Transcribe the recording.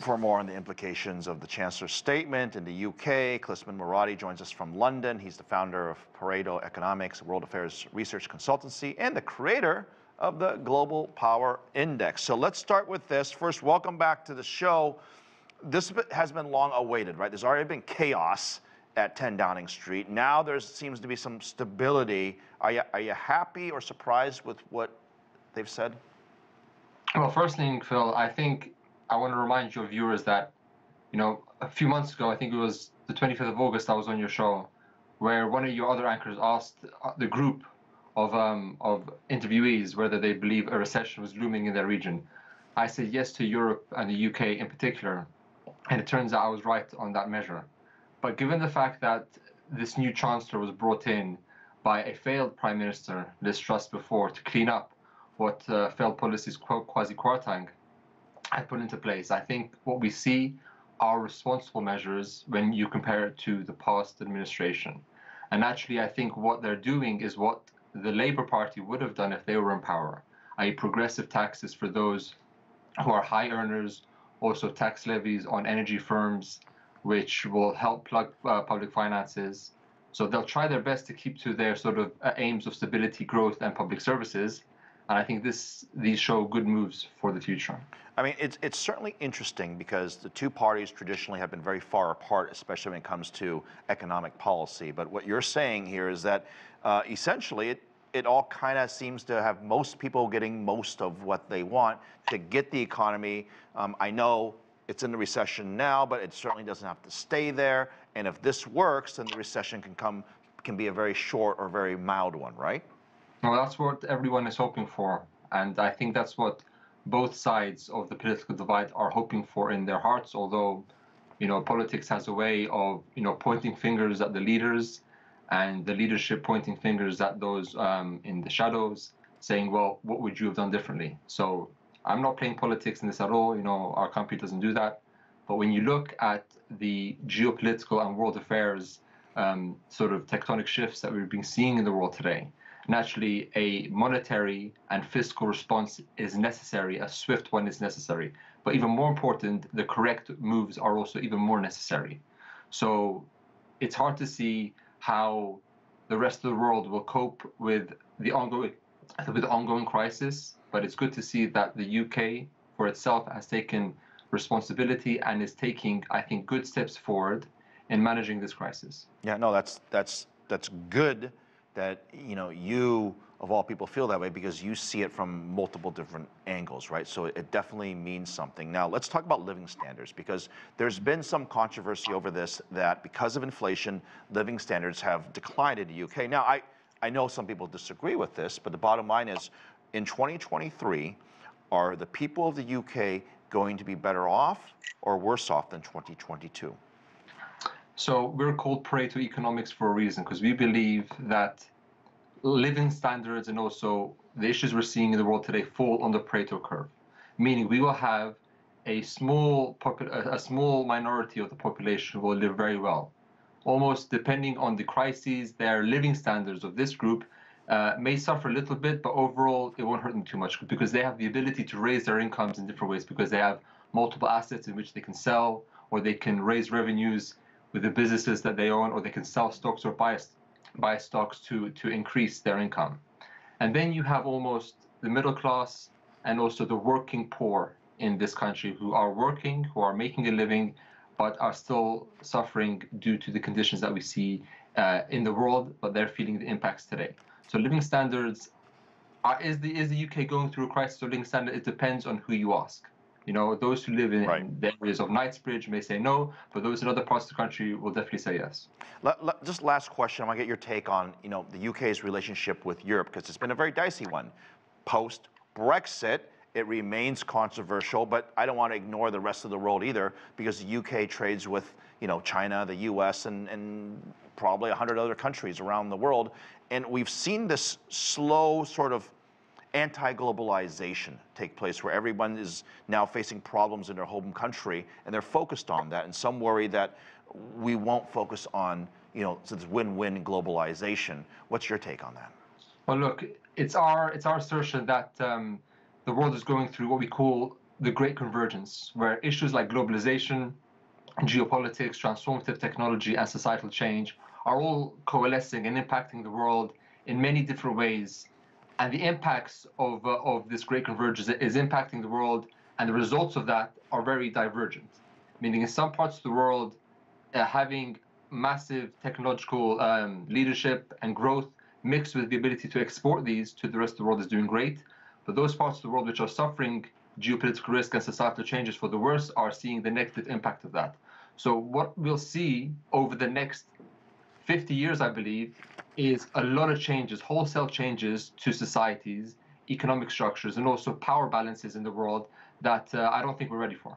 For more on the implications of the Chancellor's statement in the UK, Klisman Moradi joins us from London. He's the founder of Pareto Economics, a world affairs research consultancy, and the creator of the Global Power Index. So let's start with this. First, welcome back to the show. This has been long awaited, right? There's already been chaos at 10 Downing Street. Now there seems to be some stability. Are you happy or surprised with what they've said? Well, first thing, Phil, I want to remind your viewers that, a few months ago, I think it was the 25th of August, I was on your show, where one of your other anchors asked the group of interviewees whether they believe a recession was looming in their region. I said yes to Europe and the UK in particular, and it turns out I was right on that measure. But given the fact that this new Chancellor was brought in by a failed Prime Minister, Liz Truss, before to clean up what failed policies Kwasi Kwarteng had put into place, I think what we see are responsible measures when you compare it to the past administration. And actually, I think what they're doing is what the Labour Party would have done if they were in power, i.e. progressive taxes for those who are high earners, also tax levies on energy firms, which will help plug public finances. So they'll try their best to keep to their sort of aims of stability, growth, and public services. And I think these show good moves for the future. I mean, it's certainly interesting because the two parties traditionally have been very far apart, especially when it comes to economic policy. But what you're saying here is that essentially it all kind of seems to have most people getting most of what they want to get the economy. I know it's in the recession now, but it certainly doesn't have to stay there. And if this works, then the recession can be a very short or very mild one, right? Well, that's what everyone is hoping for. And I think that's what both sides of the political divide are hoping for in their hearts, although, politics has a way of, pointing fingers at the leaders and the leadership pointing fingers at those in the shadows, saying, well, what would you have done differently? So I'm not playing politics in this at all. Our company doesn't do that. But when you look at the geopolitical and world affairs sort of tectonic shifts that we've been seeing in the world today, naturally, a monetary and fiscal response is necessary. A swift one is necessary. But even more important, the correct moves are also even more necessary. So it's hard to see how the rest of the world will cope with the ongoing crisis. But it's good to see that the UK, for itself, has taken responsibility and is taking, I think, good steps forward in managing this crisis. Yeah, no, that's good that you of all people feel that way because you see it from multiple different angles, right? So it definitely means something. Now let's talk about living standards because there's been some controversy over this that because of inflation, living standards have declined in the UK. Now I know some people disagree with this, but the bottom line is in 2023, are the people of the UK going to be better off or worse off than 2022? So we're called Pareto Economics for a reason, because we believe that living standards and also the issues we're seeing in the world today fall on the Pareto curve, meaning we will have a small minority of the population who will live very well. Almost depending on the crises, their living standards of this group may suffer a little bit, but overall it won't hurt them too much because they have the ability to raise their incomes in different ways because they have multiple assets in which they can sell, or they can raise revenues with the businesses that they own, or they can sell stocks or buy stocks to increase their income. And then you have almost the middle class and also the working poor in this country who are working, who are making a living, but are still suffering due to the conditions that we see in the world, but they're feeling the impacts today. So living standards, is the UK going through a crisis of living standard? It depends on who you ask. Those who live in the areas of Knightsbridge may say no, but those in other parts of the country will definitely say yes. Just last question, I want to get your take on the UK's relationship with Europe, because it's been a very dicey one. Post-Brexit, it remains controversial, but I don't want to ignore the rest of the world either, because the UK trades with China, the US, and probably 100 other countries around the world. And we've seen this slow sort of anti-globalization take place where everyone is now facing problems in their home country and they're focused on that. And some worry that we won't focus on, this win-win globalization. What's your take on that? Well, look, it's our assertion that the world is going through what we call the great convergence, where issues like globalization, geopolitics, transformative technology, and societal change are all coalescing and impacting the world in many different ways. And the impacts of this great convergence is impacting the world, and the results of that are very divergent. Meaning, in some parts of the world, having massive technological leadership and growth mixed with the ability to export these to the rest of the world is doing great. But those parts of the world which are suffering geopolitical risk and societal changes for the worse are seeing the negative impact of that. So what we'll see over the next 50 years, I believe, is a lot of changes, wholesale changes to societies, economic structures, and also power balances in the world that I don't think we're ready for.